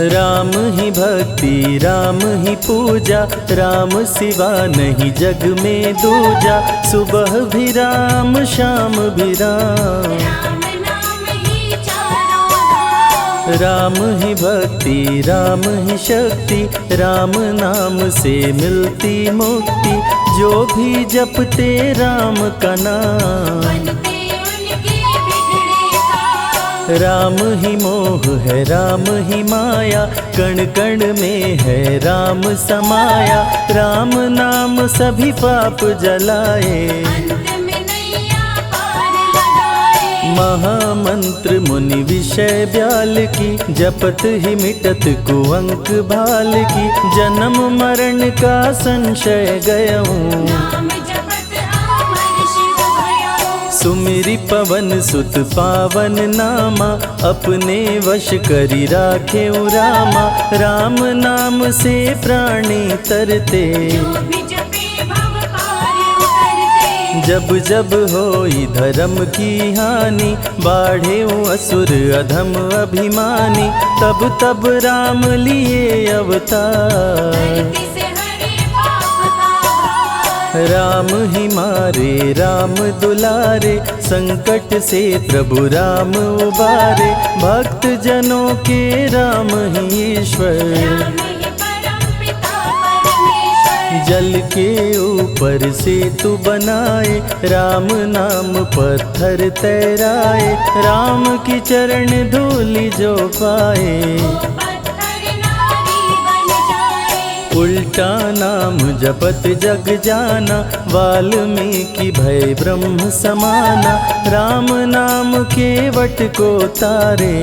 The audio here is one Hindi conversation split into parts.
राम ही भक्ति राम ही पूजा, राम सिवा नहीं जग में दूजा। सुबह भी राम शाम भी राम, राम ही भक्ति राम ही शक्ति, राम नाम से मिलती मुक्ति। जो भी जपते राम का नाम, राम ही मोह है राम ही माया, कण कण में है राम समाया। राम नाम सभी पाप जलाए, महामंत्र मुनि विषय ब्याल की, जपत ही मिटत कुअंक भाल की। जन्म मरण का संशय गयऊं, सुमिरि पवन सुत पावन नामा। अपने वश करी राखे रामा, राम नाम से प्राणी तरते। जब जब होई धर्म की हानि, बाढ़े असुर अधम अभिमानी। तब तब राम लिए अवतार, राम ही मारे राम दुलारे। संकट से प्रभु राम उबारे, भक्त जनों के राम ही ईश्वर। जल के ऊपर सेतु बनाए, राम नाम पत्थर तैराए। राम की चरण धूलि जो पाए, उल्टा नाम जपत जग जाना। वाल्मीकि भय ब्रह्म समाना, राम नाम के वट को तारे।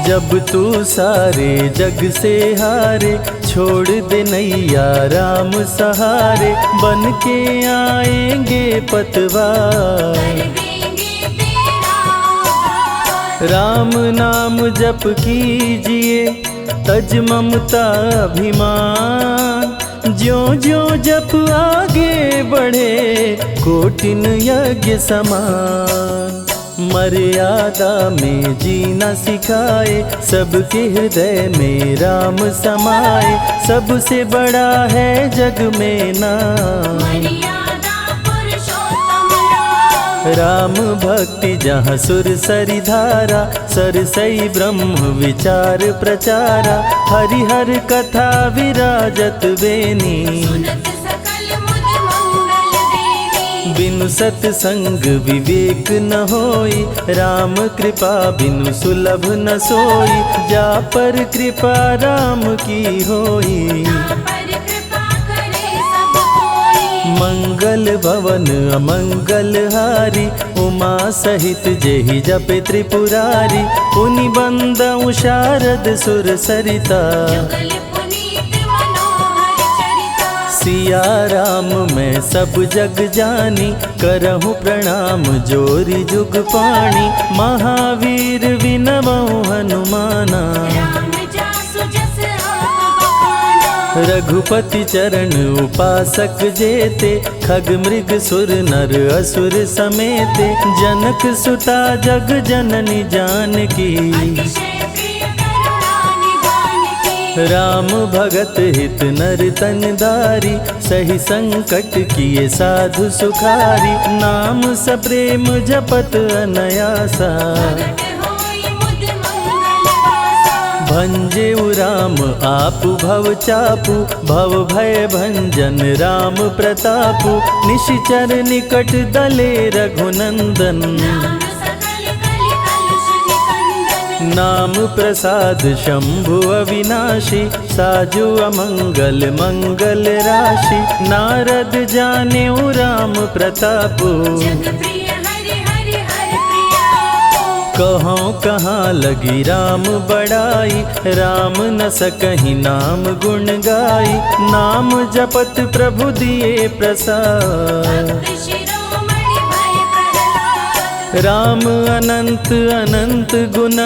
जब तू सारे जग से हारे, छोड़ दे नैया राम सहारे। बन के आएंगे पतवार, राम नाम जप कीजिए तज ममता अभिमान। ज्यों ज्यों जप आगे बढ़े, कोटिन यज्ञ समान। मर्यादा में जीना सिखाए, सबके हृदय में राम समाए। सबसे बड़ा है जग में नाम, राम भक्ति जहाँ सुर सरि धारा। सरसई ब्रह्म विचार प्रचारा, हरिहर कथा विराजत बेनी। बिनु सत्संग विवेक न होई, राम कृपा बिनु सुलभ न सोई। जा पर कृपा राम की होई, मंगल भवन अमंगल हारी। उमा सहित जेहि जपे त्रिपुरारी, पुनि बंदउ शारद सुर सरिता। सिया राम मैं सब जग जानी, करहूँ प्रणाम जोरी जुग पाणी। महावीर विनवऊँ हनुमाना, रघुपति चरण उपासक जेते। खग मृग सुर नर असुर समेते, जनक सुता जग जननी जानकी। राम भगत हित नर तन दारी, सही संकट किए साधु सुखारी। नाम सप्रेम जपत अनयासा, भंजेउ राम आपु भव चापु। भव भय भंजन राम प्रतापु, निशिचर निकट दले रघुनंदन। नाम प्रसाद शंभु अविनाशी, साजु अमंगल मंगल राशि। नारद जानेउ राम प्रतापु, कहाँ कहाँ लगी राम बड़ाई। राम न सकहि नाम गुण गाई, नाम जपत प्रभु दिए प्रसाद। राम अनंत अनंत गुण,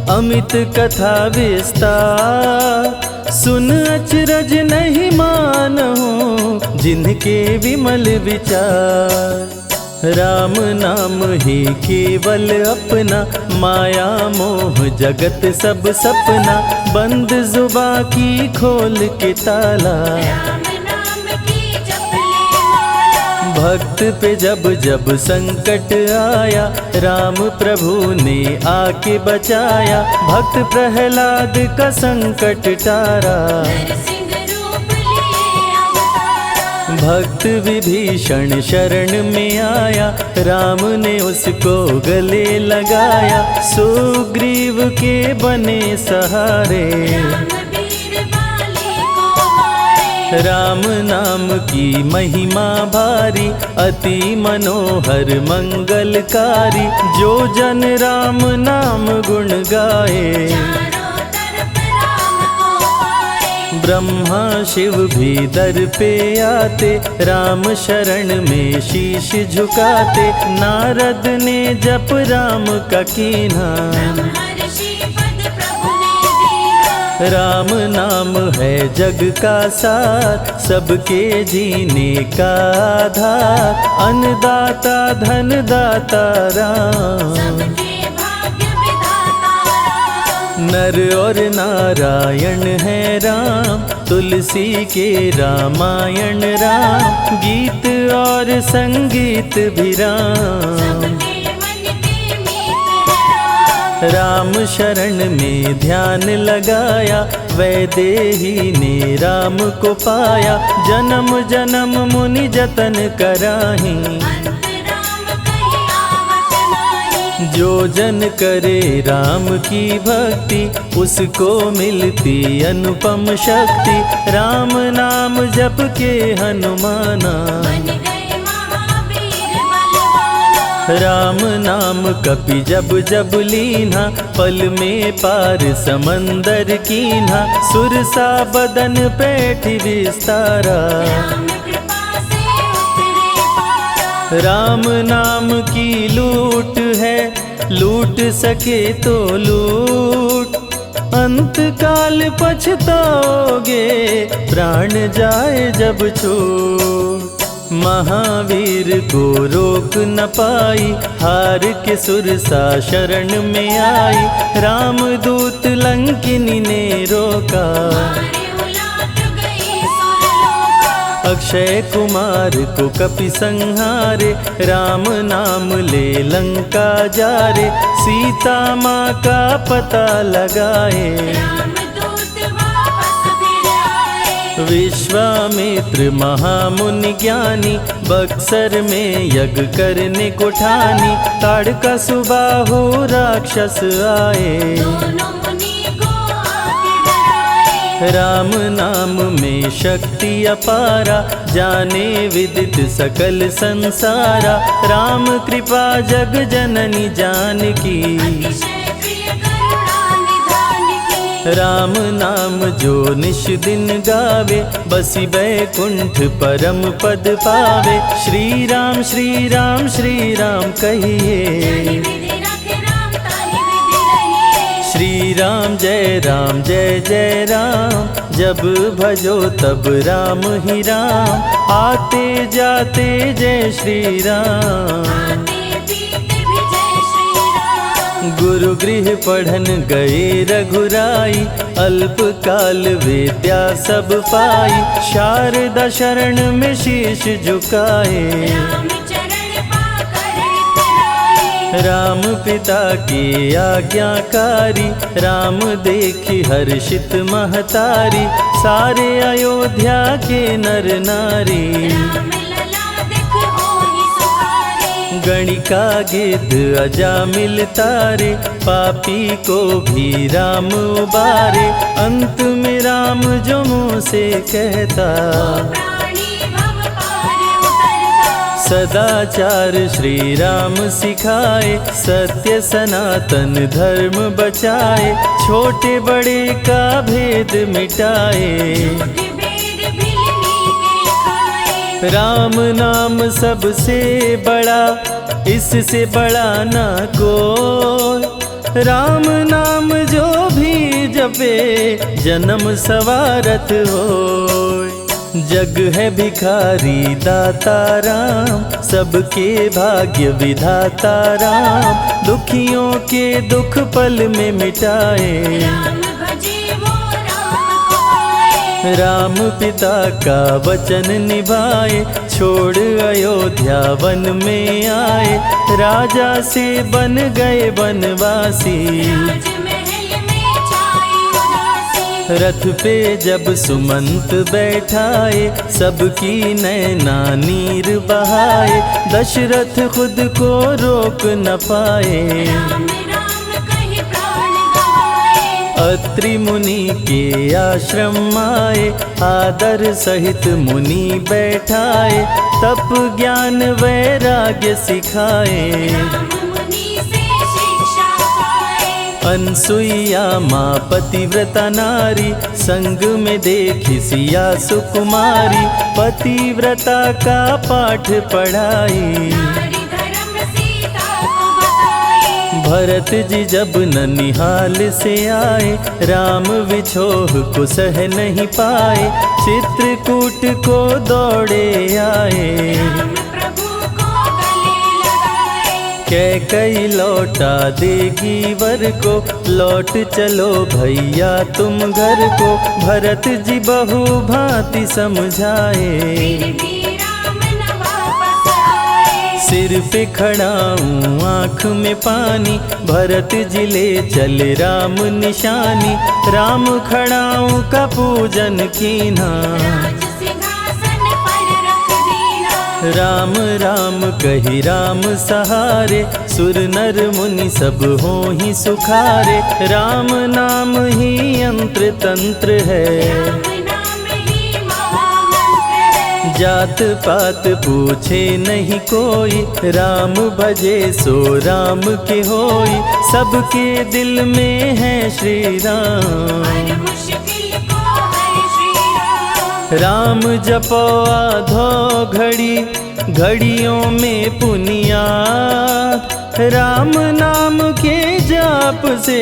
अमित कथा विस्तार। सुन अचरज नहीं मानहु, जिनके विमल विचार। राम नाम ही केवल अपना, माया मोह जगत सब सपना, बंद जुबा की खोल के ताला, राम नाम की जप ले माला। भक्त पे जब जब संकट आया, राम प्रभु ने आके बचाया, भक्त प्रहलाद का संकट टारा, नरसिंह रूप लिए अवतारा। भक्त विभीषण शरण में आया, राम ने उसको गले लगाया, सुग्रीव के बने सहारे, राम वीर बाली को मारे। राम नाम की महिमा भारी, अति मनोहर मंगलकारी, जो जन राम नाम गुण गाए, चारों तरफ राम को पाए। ब्रह्मा शिव भी दर पे आते, राम शरण में शीश झुकाते, नारद ने जप राम का कीन्हा, ब्रह्मर्षि पद प्रभु ने दीना। राम नाम है जग का सार, सबके जीने का आधार, अन्नदाता धनदाता राम, सबके भाग्य विधाता राम। नर और नारायण है राम, तुलसी के रामायण राम, गीत और संगीत भी राम, सबके मन के मीत है राम। राम शरण में ध्यान लगाया, वैदेही ने राम को पाया, जन्म जन्म मुनि जतन कराही, अंत राम कहीं आवत नाही। जो जन करे राम की भक्ति, उसको मिलती अनुपम शक्ति, राम नाम जप के हनुमाना, बन गए महावीर बलवाना। राम नाम कपि जब जब लीन्हा, पल में पार समंदर कीन्हा, सुरसा बदन पैठ विस्तारा, राम कृपा से उतरे पारा। राम नाम की लूट है, लूट सके तो लूट, अंत काल पछताओगे, प्राण जाए जब छूट, महावीर को रोक न पाई, हार के सुरसा शरण में आई, रामदूत लंकिनी ने रोका, मारे उलाट गई सुरलोका। अक्षय कुमार को कपि संहारे, राम नाम ले लंका जारे, सीता माँ का पता लगाए, रामदूत वापस फिर आए। विश्वामित्र महामुनि ज्ञानी, बक्सर में यज्ञ करने को ठानी, ताड़का सुबाहु राक्षस आए, दोनों मुनि को आके डराए। राम नाम में शक्ति अपारा, जाने विदित सकल संसारा, राम कृपा जग जननी जानकी, अतिशय प्रिय करुणा निधान की। राम नाम जो निश दिन गावे, बसी बैकुंठ परम पद पावे, श्री राम श्री राम श्री राम जानि कहिए, विधि रखे राम ताहि विधि रहिए। श्री राम जय जय राम, जब भजो तब राम ही राम, आते जाते जय श्री राम, आते पीते भी जय श्री राम। गुरु गृह पढ़न गए रघुराई, अल्प काल विद्या सब पाई, शारदा शरण में शीश झुकाए, राम चरण पाकर इतराए। राम पिता की आज्ञाकारी, राम देखी हर्षित महतारी, सारे अयोध्या के नर नारी, राम लला दिख होहि सुखारे। गणिका गिद्ध अजामिल तारे, पापी को भी राम उबारे, अंत में राम जो मुँह से कहता, प्राणी भव पार उतरता। सदाचार श्री राम सिखाए, सत्य सनातन धर्म बचाए, छोटे बड़े का भेद मिटाए, झूठ भेद भिलनी के खाए। राम नाम सबसे बड़ा, इससे बड़ा ना कोई, राम नाम जो भी जपे, जन्म सवारत होय, जग है भिखारी दाता राम, सबके भाग्य विधाता राम, दुखियों के दुख पल में मिटाए। राम भजे वो राम को पाए। राम पिता का वचन निभाए, छोड़ अयोध्या वन में आए, राजा से बन गए वनवासी। राजमहल में छाई उदासी। रथ पे जब सुमंत बैठाए, सबकी नैना नीर बहाए, दशरथ खुद को रोक न पाए। राम राम कहि प्राण गवाए। अत्रि मुनि के आश्रम आए, आदर सहित मुनि बैठाए, तप ज्ञान वैराग्य सिखाए। राम मुनि से शिक्षा पाए। अनसुईया माँ पतिव्रता नारी, संग में देखी सिया सुकुमारी, पतिव्रता का पाठ पढ़ाई। नारी धर्म सीता को बताए। भरत जी जब ननिहाल से आए, राम विछोह को सह नहीं पाए, चित्रकूट को दौड़े आए। राम प्रभु को गले लगाए। कैकई लौटा देगी वर को, लौट चलो भैया तुम घर को, भरत जी बहु भांति समझाए। फिर भी राम न वापस आए। सिर पे खड़ाऊं आँख में पानी, भरत जी ले चले राम निशानी, राम खड़ाऊं का पूजन कीना। राज सिंहासन पर रख दीना। राम राम कही राम सहारे, सुर नर मुनि सब हो ही सुखारे, राम नाम ही यंत्र तंत्र है। राम नाम ही महामंत्र है। जात पात पूछे नहीं कोई, राम भजे सो राम के होई, सबके दिल में है श्री राम। हर मुश्किल को हर श्री राम। राम जपो आधो घड़ी, घड़ियों में पुनियात, राम नाम के जाप से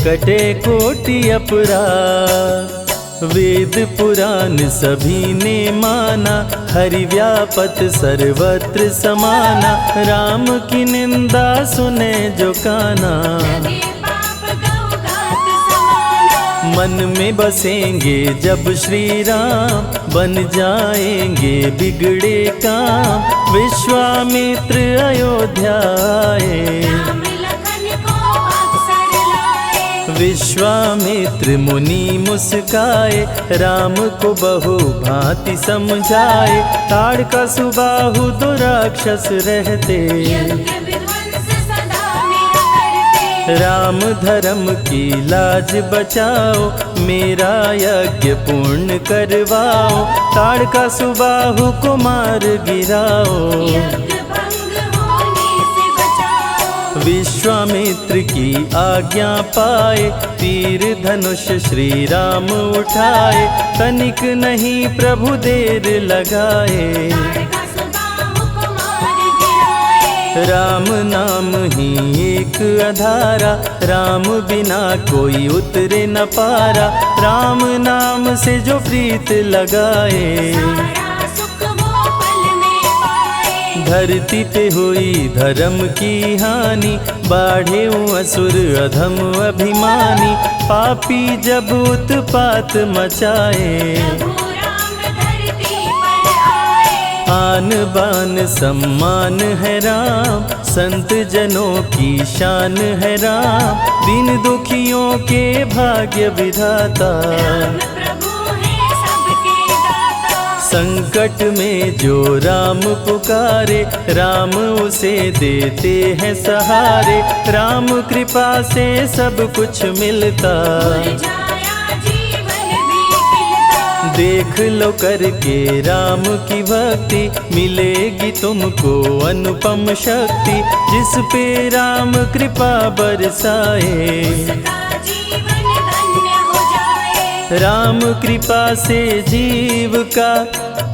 कटे कोटि अपराध। वेद पुराण सभी ने माना, हरि व्यापत सर्वत्र समाना, राम की निंदा सुने जो काना। लगे पाप गौ घात समाना। मन में बसेंगे जब श्री राम, बन जाएंगे बिगड़े काम, विश्वामित्र अयोध्या आए। राम लखन को अवसर लाए। विश्वामित्र मुनि मुस्काए, राम को बहु भांति समझाए, ताड़का सुबाहु दो राक्षस रहते, यज्ञ विध्वंस सदा मेरा करते। राम धर्म की लाज बचाओ, मेरा यज्ञ पूर्ण करवाओ, ताड़का सुबाहु को मार गिराओ। यज्ञ भंग होने से बचाओ। विश्वामित्र की आज्ञा पाए, तीर धनुष श्री राम उठाए, तनिक नहीं प्रभु देर लगाए। ताड़का सुबाहु को मार गिराए। राम नाम ही एक आधारा, राम बिना कोई उतरे न पारा, राम नाम से जो प्रीत लगाए। सारा सुख वो पल में पाए। धरती पे हुई धर्म की हानि, बाढ़े असुर अधम अभिमानी, पापी जब उत्पात मचाए। प्रभु राम धरती पर आए। आन बान सम्मान है राम, संत जनों की शान है राम, दीन दुखियों के भाग्य विधाता। राम प्रभु है सबके दाता। संकट में जो राम पुकारे, राम उसे देते हैं सहारे, राम कृपा से सब कुछ मिलता। मुरझाया जीवन भी खिलता। देख लो करके राम की भक्ति, मिलेगी तुमको अनुपम शक्ति, जिस पे राम कृपा बरसाए। उसका जीवन धन्य हो जाए। राम कृपा से जीव का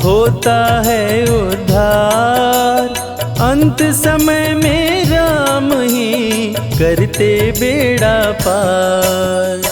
होता है उद्धार, अंत समय में राम ही करते बेड़ा पार।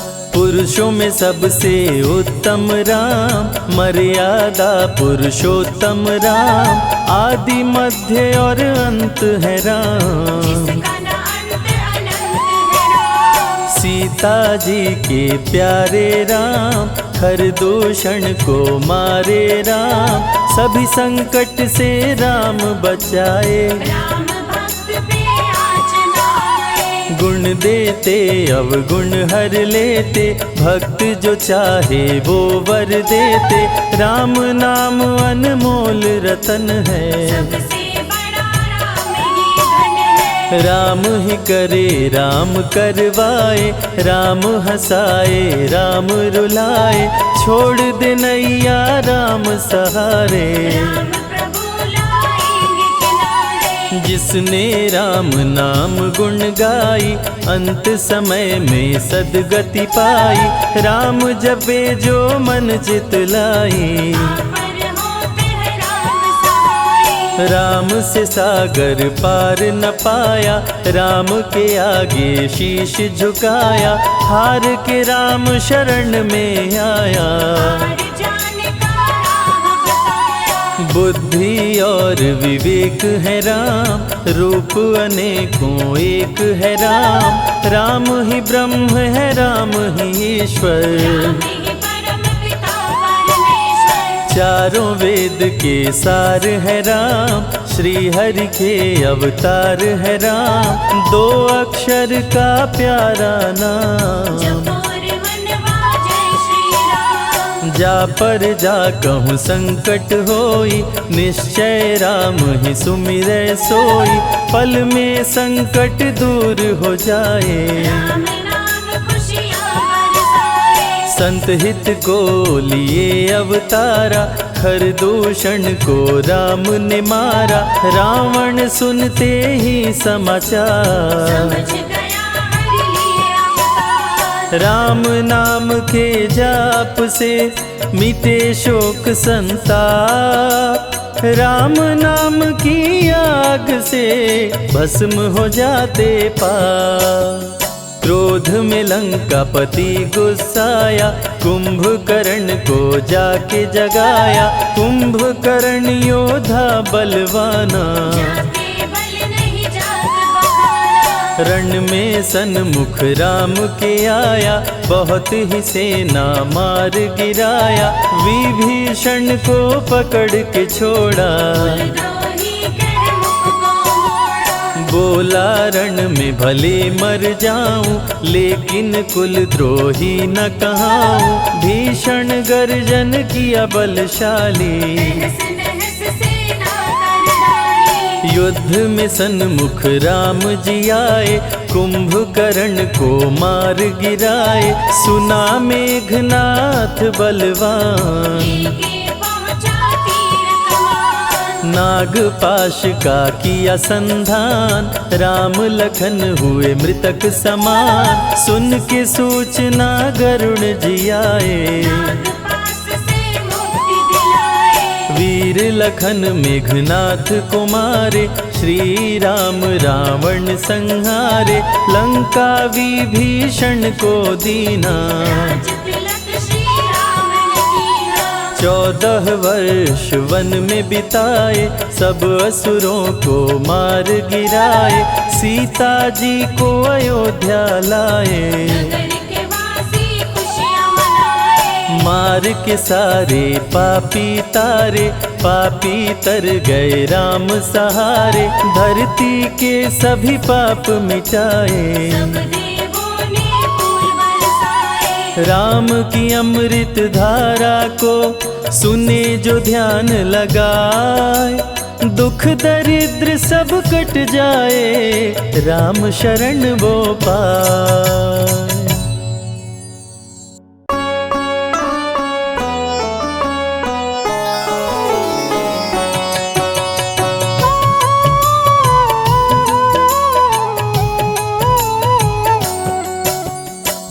पुरुषों में सबसे उत्तम राम, मर्यादा पुरुषोत्तम राम, आदि मध्य और अंत है राम। जिसका न अंत अनंत है राम। सीता जी के प्यारे राम, हर दूषण को मारे राम, सभी संकट से राम बचाए। राम भक्त पे आँच न आए। गुण देते अवगुण हर लेते, भक्त जो चाहे वो वर देते। राम नाम अनमोल रतन है, सबसे बड़ा राम ही धन है। राम ही करे राम करवाए, राम हंसाए राम रुलाए, छोड़ दे नैया राम सहारे। राम प्रभु लाएंगे किनारे। जिसने राम नाम गुण गाई, अंत समय में सदगति पाई। राम जपे जो मन चित लाई, पर होते हैं राम सहाय। राम से सागर पार न पाया, राम के आगे शीश झुकाया। हार के राम शरण में आया, हार जाने का राह बताया। बुद्धि और विवेक है राम, रूप अनेकों एक है राम। राम ही ब्रह्म है राम ही ईश्वर, राम ही परम पिता परमेश्वर। चारों वेद के सार है राम, श्री हरि के अवतार है राम। दो अक्षर का प्यारा नाम, जपोर वनवा जय श्री राम। जा पर जा कहूँ संकट होई, निश्चय राम ही सुमिरै सोई। पल में संकट दूर हो जाए, राम नाम खुशियाँ बरसाए। संत हित को लिए अवतारा, हर दूषण को राम ने मारा। रावण सुनते ही समाचार, समझ गया हरि लिए अवतार। राम नाम के जाप से मिटे शोक संताप। राम नाम की आग से भस्म हो जाते पाप। क्रोध में लंकापति गुस्साया, कुंभकर्ण को जाके जगाया। कुंभकर्ण योद्धा बलवाना, जाके बल नहीं जाग बहाना। रण में सन्मुख राम के आया, बहुत ही सेना मार गिराया। विभीषण को पकड़ के छोड़ा, द्रोही कर मुख को मोड़ा। बोला रण में भले मर जाऊं, लेकिन कुल द्रोही न कहाऊं। भीषण गर्जन किया बलशाली, तहस नहस सेना कर डाली। युद्ध में सन्मुख राम जी आए, कुंभकर्ण को मार गिराए। सुना मेघनाथ बलवान, लेके पहुँचा तीर कमान। नागपाश का किया संधान, राम लखन हुए मृतक समान। सुन के सूचना गरुण जी आए, नागपाश से मुक्ति दिलाए। वीर लखन मेघनाथ को मारे। श्री राम रावण संहारे, लंका विभीषण को दीना। राज तिलक श्री राम ने कीना। 14 वर्ष वन में बिताए, सब असुरों को मार गिराए। सीता जी को अयोध्या लाए, नगर के वासी खुशियाँ मनाए। मार के सारे पापी तारे। पापी तर गए राम सहारे, धरती के सभी पाप मिटाए। सब देवों ने फूल बरसाए। राम की अमृत धारा को सुने जो ध्यान लगाए। दुख दरिद्र सब कट जाए, राम शरण वो पाए।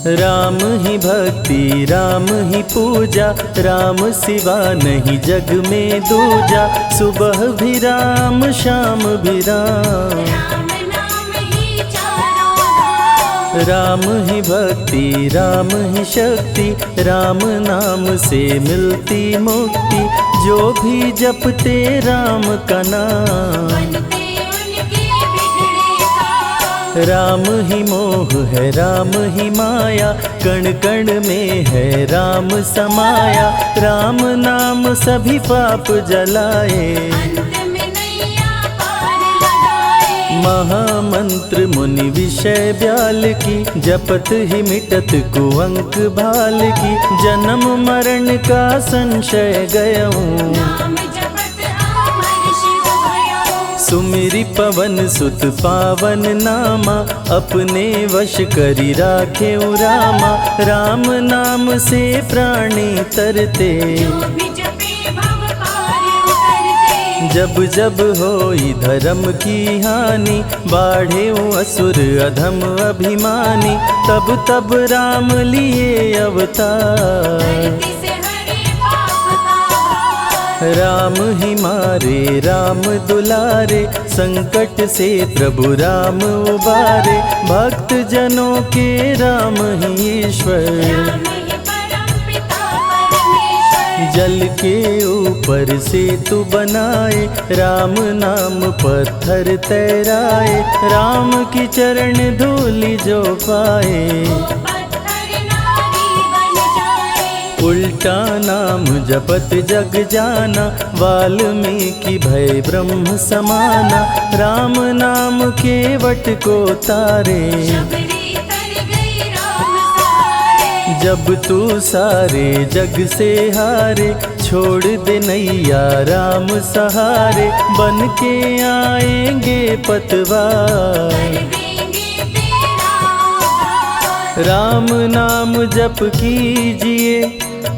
राम ही भक्ति राम ही पूजा, राम सिवा नहीं जग में दूजा। सुबह भी राम शाम भी राम, राम नाम ही चारों धाम। राम ही भक्ति राम ही शक्ति, राम नाम से मिलती मुक्ति। जो भी जपते राम का नाम, बनते उनके बिगड़े काम। राम ही मोह है राम ही माया, कण कण में है राम समाया। राम नाम सभी पाप जलाए, अंत में नैया पार लगाए। महामंत्र मुनि विषय ब्याल की, जपत ही मिटत कुअंक भाल की। जन्म मरण का संशय गयऊँ, नाम जपत अमर शिव भयऊ। सुमिरि पवन सुत पावन नामा, अपने वश करी राखे रामा। राम नाम से प्राणी तरते, जो भी जपे भव पार उतरते। जब जब होई धर्म की हानि, बाढ़े असुर अधम अभिमानी। तब तब राम लिए अवतार, धरती से हरे पाप का भार। राम ही मारे राम दुलारे, संकट से प्रभु राम उबारे। भक्त जनों के राम ही ईश्वर, राम ही परम पिता परमेश्वर। जल के ऊपर सेतु बनाए, राम नाम पत्थर तैराए। राम की चरण धूलि जो पाए, वो पत्थर नारी बन जाए। उल्टा नाम जपत जग जाना, वाल्मीकि भय ब्रह्म समाना। राम नाम के वट को तारे, शबरी तर गई राम सहारे। जब तू सारे जग से हारे, छोड़ दे नैया राम सहारे। बन के आएंगे पतवार, कर देंगे तेरा उद्धार। राम नाम जप कीजिए,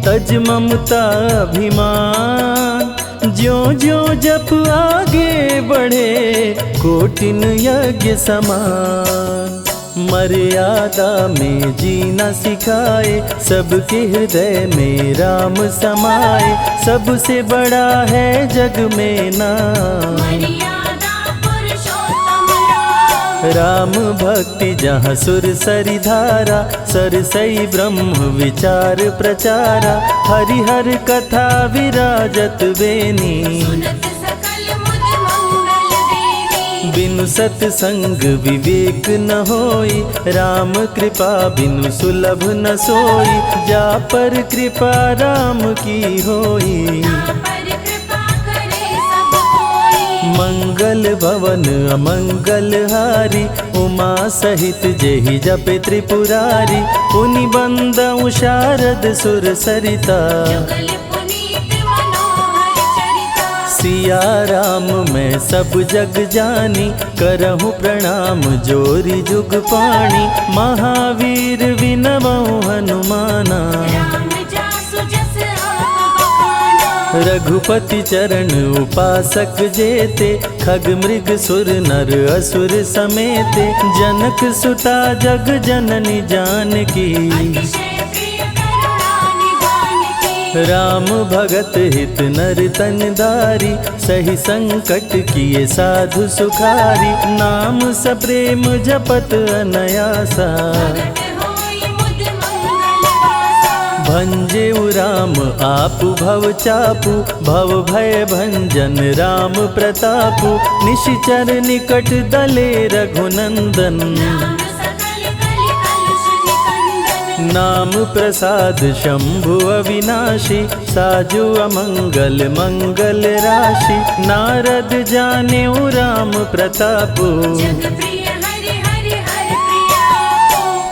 तज ममता अभिमान। ज्यों ज्यों जप आगे बढ़े, कोटिन यज्ञ समान। मर्यादा में जीना सिखाए, सबके हृदय में राम समाए। सबसे बड़ा है जग में नाम, मर्यादा पुरुषोत्तम राम। राम भक्ति जहाँ सुर सरि धारा, सरसई ब्रह्म विचार प्रचारा। हरिहर कथा विराजत बेनी, सुनत सकल मुद मंगल देनी। बिनु सत्संग विवेक न होई, राम कृपा बिनु सुलभ न सोई। जा पर कृपा राम की होई, ना पर कृपा करे सब कोई। मंगल भवन अमंगल हारी। उमा सहित जेहि जपे त्रिपुरारी, पुनि बंदउ शारद सुर सरिता। जुगल पुनीत मनोहर चरिता। सिया राम मैं सब जग जानी, करहु प्रणाम जोरी जुग पाणी। महावीर विनवउ हनुमाना, राम जासु जस आप बखाना। रघुपति चरण उपासक जेते। खग मृग सुर नर असुर समेते, जनक सुता जग जननी जानकी। अतिशय प्रिय करुणा निधान की। राम भगत हित नर तन दारी, सही संकट किए साधु सुखारी। नाम सप्रेम जपत अनयासा, प्रगट होई मुद मंगल वासा। भंजेउ राम आपु भव चापु, भव भय भंजन राम प्रतापु। निशिचर निकट दले रघुनंदन, नाम सकल कलि कलुष निकंदन। नाम प्रसाद शंभु अविनाशी। साजु अमंगल मंगल राशि, नारद जानेउ राम प्रतापु। जग प्रिय हरि हरि हर प्रिया।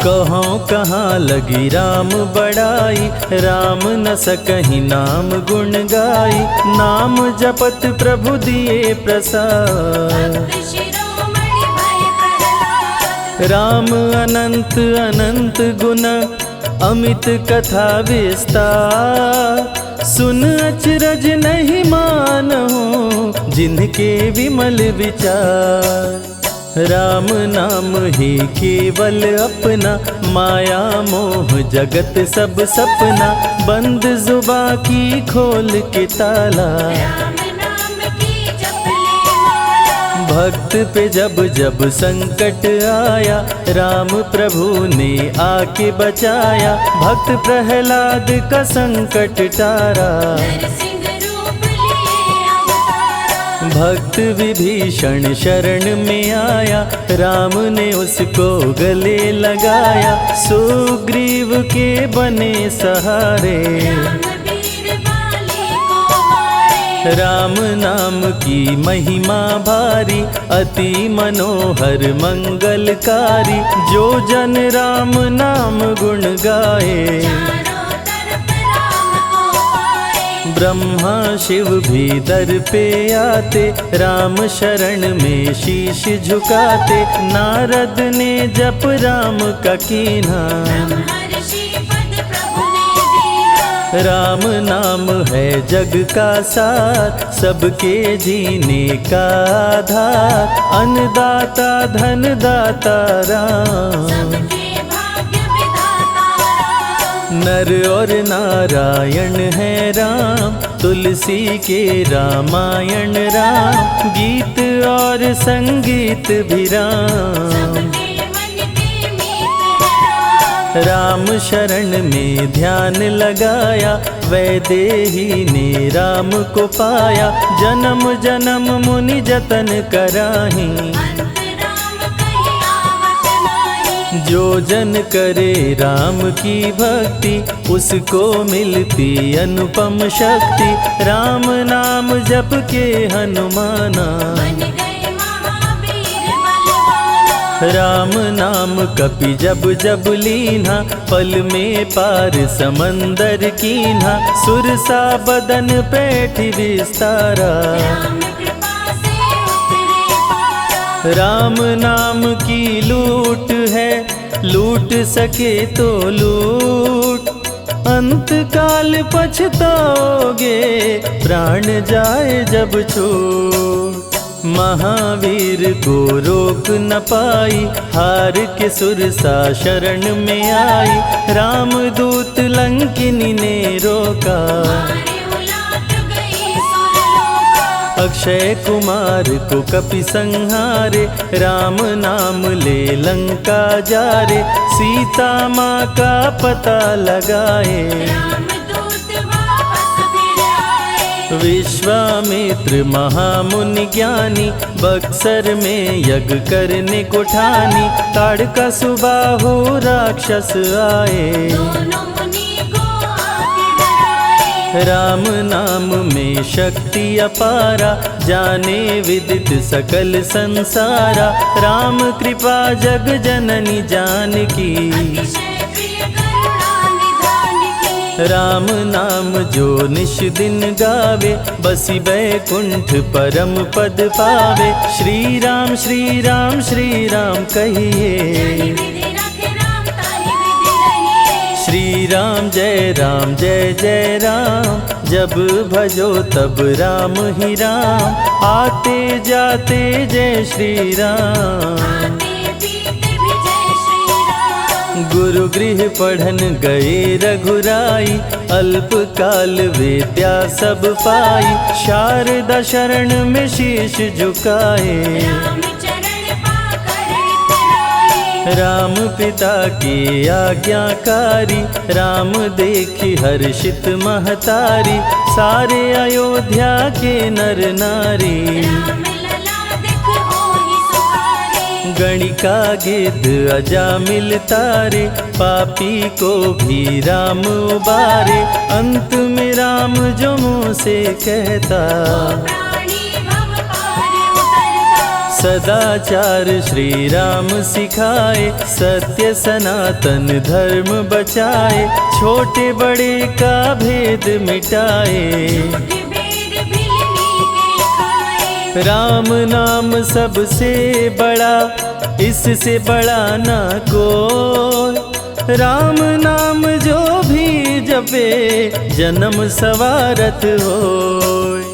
कहाँ कहाँ लगी राम बड़ाई, राम न सकहि नाम गुण गाई। नाम जपत प्रभु दिए प्रसाद, भक्त शिरोमणि भय प्रहलाद। राम अनंत अनंत गुण, अमित कथा विस्तार। सुन अचरज नहीं मानहु, जिनके विमल विचार। राम नाम ही केवल अपना, माया मोह जगत सब सपना। बंद जुबा की खोल के ताला, राम नाम की जप ले माला। भक्त पे जब जब संकट आया, राम प्रभु ने आके बचाया। भक्त प्रहलाद का संकट टारा, नरसिंह रूप लिए अवतारा। भक्त विभीषण शरण में आया, राम ने उसको गले लगाया। सुग्रीव के बने सहारे, राम वीर बाली को मारे। राम नाम की महिमा भारी, अति मनोहर मंगलकारी। जो जन राम नाम गुण गाए, चारों तरफ राम को पाए। ब्रह्मा शिव भी दर पे आते, राम शरण में शीश झुकाते। नारद ने जप राम का कीन्हा, ब्रह्मर्षि पद प्रभु ने दीना। राम नाम है जग का सार, सबके जीने का आधार। अन्नदाता धनदाता राम, सबके भाग्य विधाता राम। नर और नारायण है राम, तुलसी के रामायण राम। गीत और संगीत भी राम, सबके मन के मीत है राम। राम शरण में ध्यान लगाया, वैदेही ने राम को पाया। जन्म जन्म मुनि जतन कराही, अंत राम कहीं आवत नाही। जो जन करे राम की भक्ति, उसको मिलती अनुपम शक्ति। राम नाम जप के हनुमाना, बन गए महावीर बलवाना। राम नाम कपि जब जब लीन्हा, पल में पार समंदर कीन्हा। सुरसा बदन पैठी विस्तारा, राम कृपा से उतरे पारा। राम नाम की लूट है, लूट सके तो लूट। अंत काल पछताओगे, प्राण जाए जब छूट। महावीर को रोक न पाई, हार के सुरसा शरण में आई। रामदूत लंकिनी ने रोका, मारे उलाट गई सुरलोका। अक्षय कुमार को कपि संहारे। राम नाम ले लंका जारे, सीता माँ का पता लगाए। रामदूत वापस फिर आए। विश्वामित्र महामुनि ज्ञानी, बक्सर में यज्ञ करने को ठानी। ताड़का सुबाहु राक्षस आए, दोनों मुनि को आके डराए। राम नाम में शक्ति अपारा, जाने विदित सकल संसारा। राम कृपा जग जननी जानकी, अतिशय प्रिय करुणा निधान की। राम नाम जो निश दिन गावे, बसी बैकुंठ परम पद पावे। श्री राम श्री राम श्री राम कहिए, जाहि विधि रखे राम ताहि विधि रहिए। श्री राम जय जय राम। जब भजो तब राम ही राम, आते जाते जय श्री राम। आते पीते भी जय श्री राम। गुरु गृह पढ़न गए रघुराई, अल्पकाल विद्या सब पाई। शारदा शरण में शीश झुकाए, राम चरण पाकर इतराए। राम पिता की आज्ञाकारी। राम देखी हर्षित महतारी, सारे अयोध्या के नर नारी। राम लला दिख होहि सुखारे। गणिका गिद्ध अजामिल तारे, पापी को भी राम उबारे। अंत में राम जो मुँह से कहता, प्राणी भव पार उतरता। सदाचार श्री राम सिखाए। सत्य सनातन धर्म बचाए, छोटे बड़े का भेद मिटाए। झूठ भेद भिलनी के खाए। राम नाम सबसे बड़ा, इससे बड़ा ना कोई। राम नाम जो भी जपे, जन्म सवारत होय।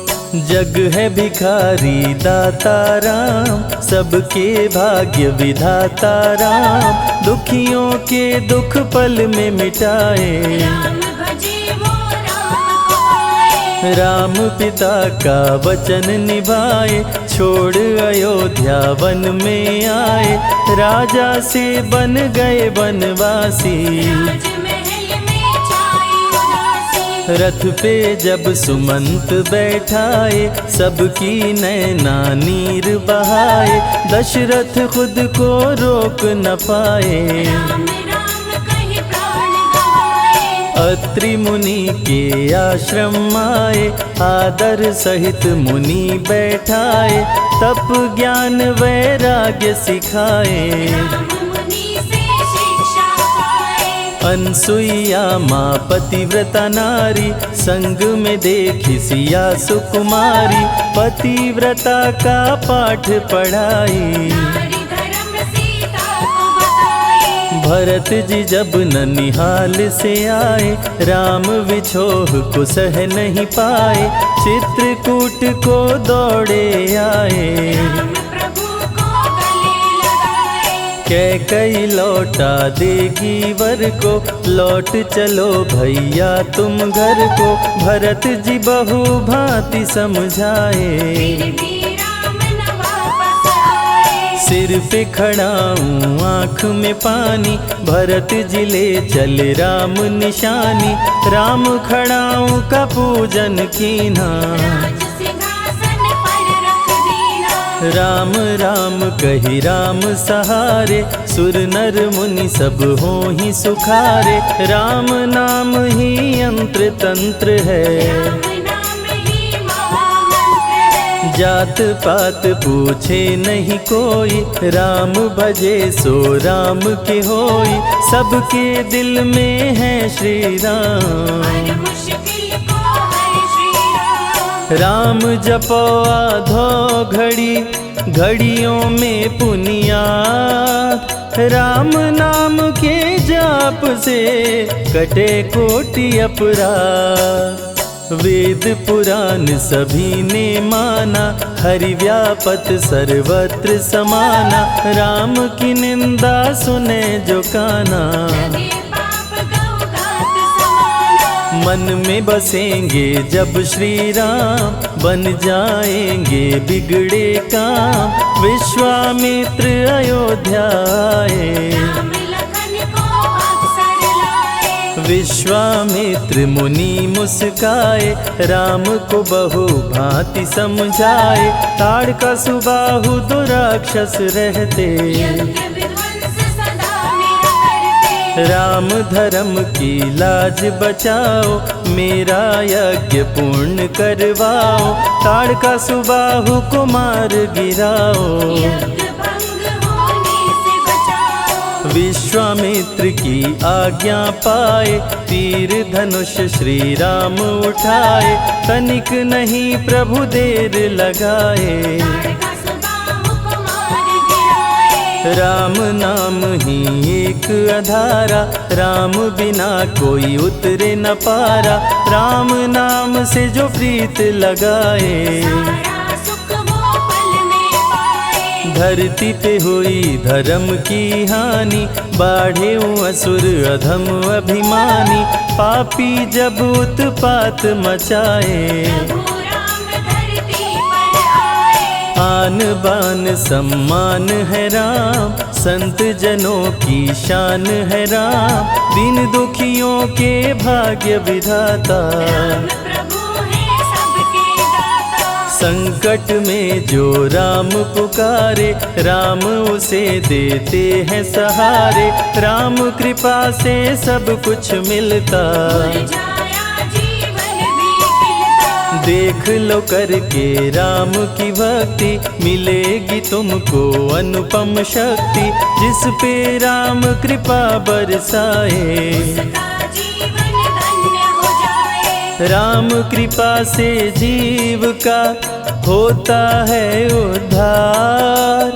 जग है भिखारी दाता राम, सबके भाग्य विधाता राम। दुखियों के दुख पल में मिटाए, राम भजे वो राम को पाए। राम पिता का वचन निभाए, छोड़ अयोध्या वन में आए, राजा से बन गए वनवासी। राजमहल में छाई उदासी, रथ पे जब सुमंत बैठाए, सबकी नैना नीर बहाए, दशरथ खुद को रोक न पाए। राम राम कहि प्राण गवाए, अत्रि मुनि के आश्रम आए, आदर सहित मुनि बैठाए, तप ज्ञान वैराग्य सिखाए। राम मुनि से शिक्षा पाए, अनसुईया माँ पतिव्रता नारी, संग में देखी सिया सुकुमारी, पतिव्रता का पाठ पढ़ाई। नारी धर्म सीता को बताए, भरत जी जब ननिहाल से आए, राम विछोह को सह नहीं पाए, चित्रकूट को दौड़े आए। राम प्रभु को गले लगाए, कैकई लौटा देगी वर को, लौट चलो भैया तुम घर को, भरत जी बहु भांति समझाए। फिर भी राम न वापस आए, सिर पे खड़ाऊं आँख में पानी, भरत जी ले चले राम निशानी, राम खड़ाऊं का पूजन कीना। राज सिंहासन पर रख दीना, राम राम कही राम सहारे, सुर नर मुनि सब होहि सुखारे, राम नाम ही यंत्र तंत्र है। राम नाम ही महामंत्र है, जात पात पूछे नहीं कोई, राम भजे सो राम के होई, सबके दिल में है श्री राम। हर मुश्किल को हर श्री राम, राम जपो आधो घड़ी, घड़ियों में पुनियात, राम नाम के जाप से कटे कोटि अपराध। वेद पुराण सभी ने माना, हरि व्यापत सर्वत्र समाना, राम की निंदा सुने जो काना। लगे पाप गौ घात समाना, मन में बसेंगे जब श्री राम, बन जाएंगे बिगड़े काम, विश्वामित्र अयोध्या आए। राम लखन को अवसर लाए, विश्वामित्र मुनि मुस्काए, राम को बहु भांति समझाए, ताड़का सुबाहु दो राक्षस रहते, यज्ञ विध्वंस सदा मेरा करते। राम धर्म की लाज बचाओ, मेरा यज्ञ पूर्ण करवाओ, ताड़का सुबाहु को मार गिराओ। यज्ञ भंग होने से बचाओ, विश्वामित्र की आज्ञा पाए, तीर धनुष श्री राम उठाए, तनिक नहीं प्रभु देर लगाए। ताड़का सुबाहु को मार गिराए, राम नाम ही एक अधारा, राम बिना कोई उतरे न पारा, राम नाम से जो प्रीत लगाए। सारा सुख वो पल में पाए, धरती पे हुई धर्म की हानि, बाढ़े असुर अधम अभिमानी, पापी जब उत्पात मचाए। प्रभु राम धरती पर आए, आन बान सम्मान है राम, संत जनों की शान है राम, दीन दुखियों के भाग्य विधाता। राम प्रभु है सबके दाता, संकट में जो राम पुकारे, राम उसे देते हैं सहारे, राम कृपा से सब कुछ मिलता। मुरझाया जीवन भी खिलता, देख लो करके राम की भक्ति, मिलेगी तुमको अनुपम शक्ति, जिस पे राम कृपा बरसाए। उसका जीवन धन्य हो जाए, राम कृपा से जीव का होता है उद्धार,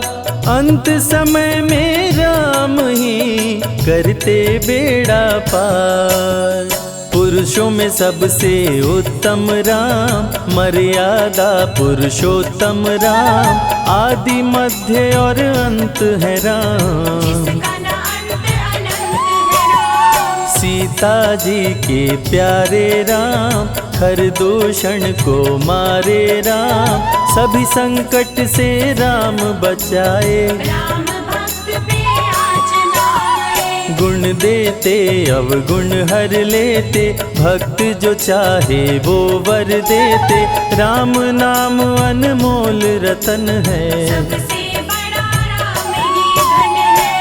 अंत समय में राम ही करते बेड़ा पार। पुरुषों में सबसे उत्तम राम, मर्यादा पुरुषोत्तम राम, आदि मध्य और अंत है राम। जिसका न अंत अनंत है राम, सीता जी के प्यारे राम, खरदूषण को मारे राम, सभी संकट से राम बचाए। राम भक्त पे आँच लाए। गुण देते अवगुण हर लेते, भक्त जो चाहे वो वर देते। राम नाम अनमोल रतन है, सबसे बड़ा राम ही धन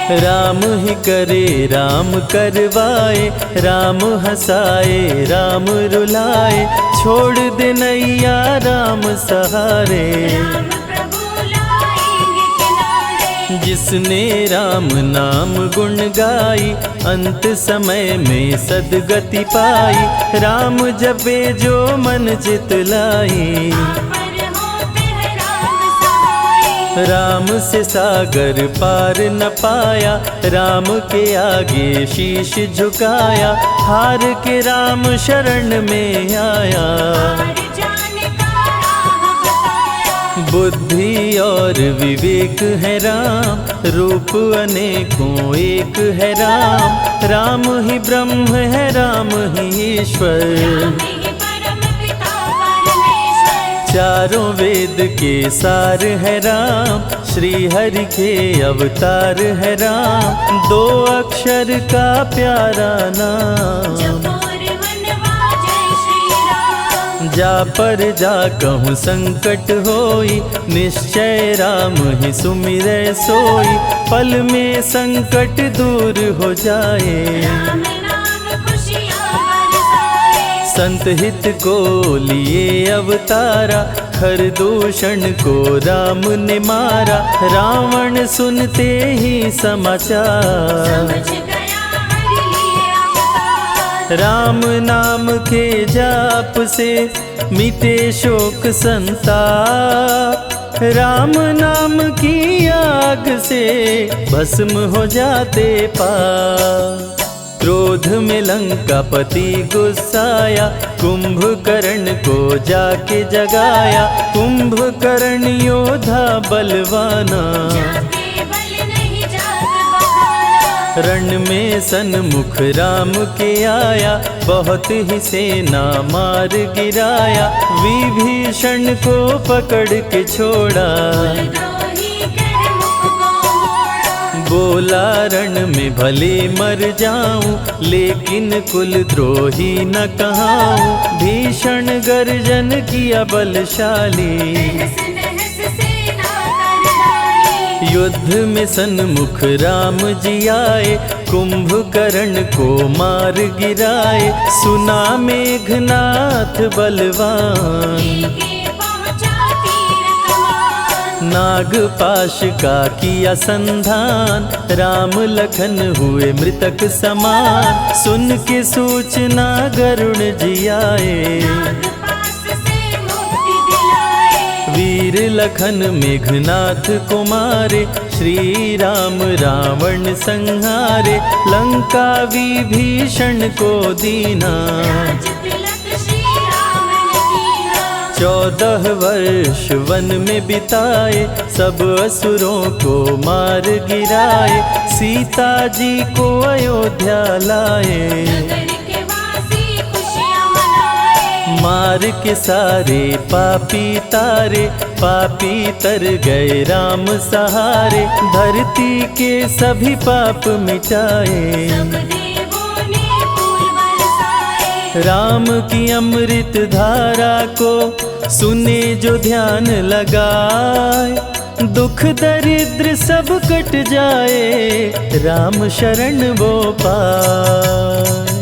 है। राम ही करे राम करवाए, राम हंसाए राम रुलाए। छोड़ दे नैया राम सहारे, राम प्रभु लाएंगे किनारे। जिसने राम नाम गुण गाई, अंत समय में सदगति पाई। राम जपे जो मन चित लाई, पर होते हैं राम सहाय। राम से सागर पार न पाया, राम के आगे शीश झुकाया। हार के राम शरण में आया, हार जाने का राह बताया। बुद्धि और विवेक है राम, रूप अनेकों एक है राम। राम ही ब्रह्म है राम ही ईश्वर, राम ही परम पिता परमेश्वर। चारों वेद के सार है राम, श्री हरि के अवतार है राम। दो अक्षर का प्यारा नाम, जपोर वनवा जय श्री राम। जा पर जा कहूँ संकट होई, निश्चय राम ही सुमिरै सोई। पल में संकट दूर हो जाए, राम नाम खुशियाँ बरसाए। संत हित को लिए अवतारा, खरदूषण को राम ने मारा। रावण सुनते ही समाचार, समझ गया हरि लिए अवतार। राम नाम के जाप से मिटे शोक संताप। राम नाम की आग से भस्म हो जाते पाप। क्रोध में लंकापति गुस्साया, कुंभकर्ण को जाके जगाया। कुंभकर्ण योद्धा बलवाना, जाके बल नहीं जाग बहाना। रण में सन्मुख राम के आया, बहुत ही सेना मार गिराया। विभीषण को पकड़ के छोड़ा, द्रोही कर मुख को मोड़ा। बोला रण में भले मर जाऊं, लेकिन कुल द्रोही न कहाऊं। भीषण गर्जन किया बलशाली, तहस नहस सेना कर डाली। युद्ध में सन्मुख राम जी आए, कुंभकर्ण को मार गिराए। सुना मेघनाथ बलवान, लेके पहुँचा तीर कमान। नागपाश का किया संधान, राम लखन हुए मृतक समान। सुन के सूचना गरुण जी आए, नागपाश से मुक्ति दिलाए। वीर लखन मेघनाथ को मारे। श्री राम रावण संहारे, लंका विभीषण को दीना। राज तिलक श्री राम ने कीना। 14 वर्ष वन में बिताए, सब असुरों को मार गिराए। सीता जी को अयोध्या लाए, नगर के वासी खुशियाँ मनाए। मार के सारे पापी तारे। पापी तर गए राम सहारे, धरती के सभी पाप मिटाए। सब देवों ने फूल बरसाए। राम की अमृत धारा को सुने जो ध्यान लगाए। दुख दरिद्र सब कट जाए, राम शरण वो पाए।